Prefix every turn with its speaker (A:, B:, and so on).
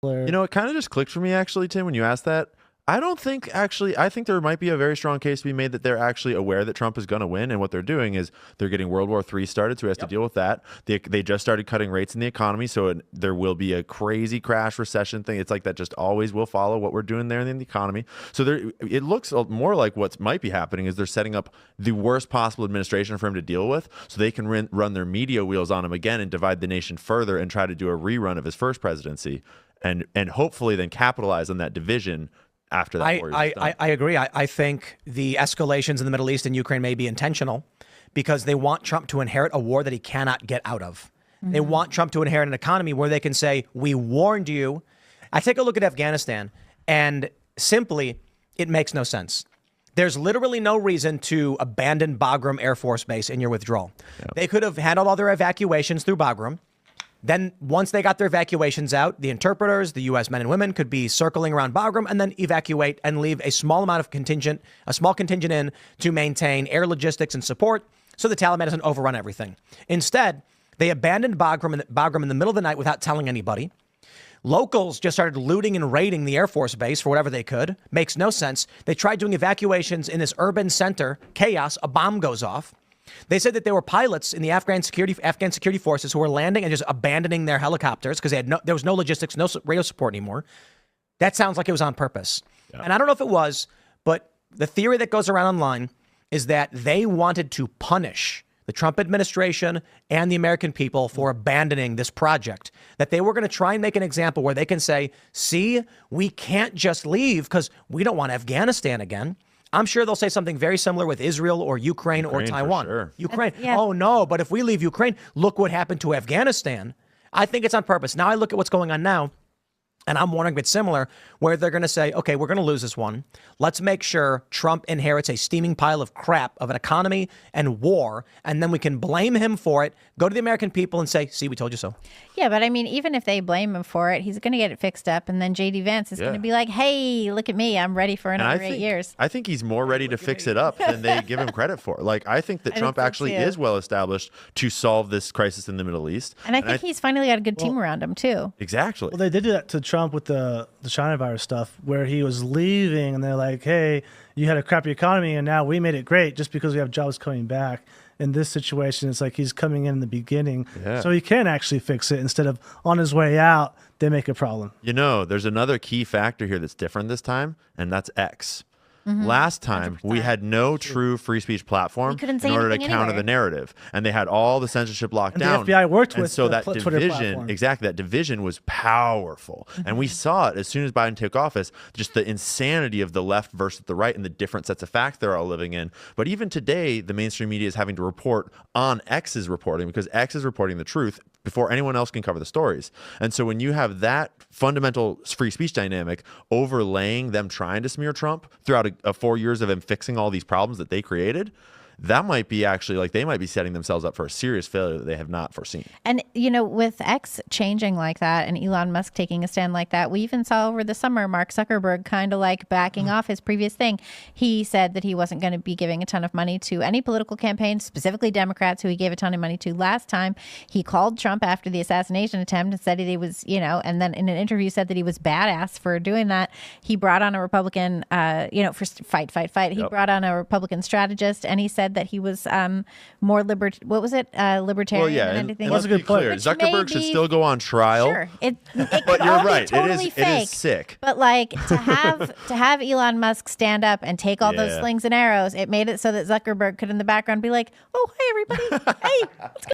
A: You know, it kind of just clicked for me, actually, Tim, when you asked that. I don't think, actually, I think there might be a very strong case to be made that they're actually aware that Trump is going to win. And what they're doing is they're getting World War III started, so he has to deal with that. They just started cutting rates in the economy, so there will be a crazy crash recession thing. It's like that just always will follow what we're doing there in the economy. So it looks more like what might be happening is they're setting up the worst possible administration for him to deal with, so they can run their media wheels on him again and divide the nation further and try to do a rerun of his first presidency and hopefully then capitalize on that division after that.
B: I agree. I think the escalations in the Middle East and Ukraine may be intentional because they want Trump to inherit a war that he cannot get out of. They want Trump to inherit an economy where they can say, we warned you. I take a look at Afghanistan and simply it makes no sense. There's literally no reason to abandon Bagram Air Force Base in your withdrawal. Yep. They could have handled all their evacuations through Bagram. Then once they got their evacuations out, the interpreters, the U.S. men and women could be circling around Bagram and then evacuate and leave a small contingent in to maintain air logistics and support so the Taliban doesn't overrun everything. Instead, they abandoned Bagram in the middle of the night without telling anybody. Locals just started looting and raiding the Air Force Base for whatever they could. Makes no sense. They tried doing evacuations in this urban center. Chaos. A bomb goes off. They said that there were pilots in the Afghan security forces who were landing and just abandoning their helicopters because there was no logistics, no radio support anymore. That sounds like it was on purpose. Yeah. And I don't know if it was, but the theory that goes around online is that they wanted to punish the Trump administration and the American people for abandoning this project, that they were going to try and make an example where they can say, see, we can't just leave because we don't want Afghanistan again. I'm sure they'll say something very similar with Israel or Ukraine or Taiwan. Sure. Ukraine. Yeah. Oh, no. But if we leave Ukraine, look what happened to Afghanistan. I think it's on purpose. Now I look at what's going on now. And I'm wondering if it's similar, where they're going to say, okay, we're going to lose this one. Let's make sure Trump inherits a steaming pile of crap of an economy and war, and then we can blame him for it, go to the American people and say, see, we told you so.
C: Yeah, but I mean, even if they blame him for it, he's going to get it fixed up, and then J.D. Vance is going to be like, hey, look at me. I'm ready for another 8 years.
A: I think he's more ready to fix it up than they give him credit for. Like, I think that Trump actually is well established to solve this crisis in the Middle East.
C: And I think he's finally got a good team around him, too.
A: Exactly.
D: Well, they did that to Trump with the China virus stuff, where he was leaving and they're like, hey, you had a crappy economy and now we made it great just because we have jobs coming back. In this situation, it's like he's coming in the beginning, so he can actually fix it instead of on his way out, they make a problem.
A: You know, there's another key factor here that's different this time, and that's X. Last time, 100%. We had no true free speech platform in order to counter the narrative. And they had all the censorship locked down.
D: The FBI worked with
A: so that division, that division was powerful. And we saw it as soon as Biden took office, just the insanity of the left versus the right and the different sets of facts they're all living in. But even today, the mainstream media is having to report on X's reporting because X is reporting the truth before anyone else can cover the stories. And so when you have that fundamental free speech dynamic overlaying them trying to smear Trump throughout a 4 years of him fixing all these problems that they created, that might be actually like they might be setting themselves up for a serious failure that they have not foreseen.
C: And, you know, with X changing like that and Elon Musk taking a stand like that, we even saw over the summer Mark Zuckerberg kind of like backing off his previous thing. He said that he wasn't going to be giving a ton of money to any political campaign, specifically Democrats, who he gave a ton of money to last time. He called Trump after the assassination attempt and said he was, you know, and then in an interview said that he was badass for doing that. He brought on a Republican, for fight. He brought on a Republican strategist, and he said that he was more libertarian than anything.
A: Let's be clear, Zuckerberg should still go on trial.
C: Sure,
A: but you're right.
C: Totally
A: it is sick.
C: But like to have Elon Musk stand up and take all those slings and arrows, it made it so that Zuckerberg could in the background be like, "Oh, hey everybody, hey, let's go."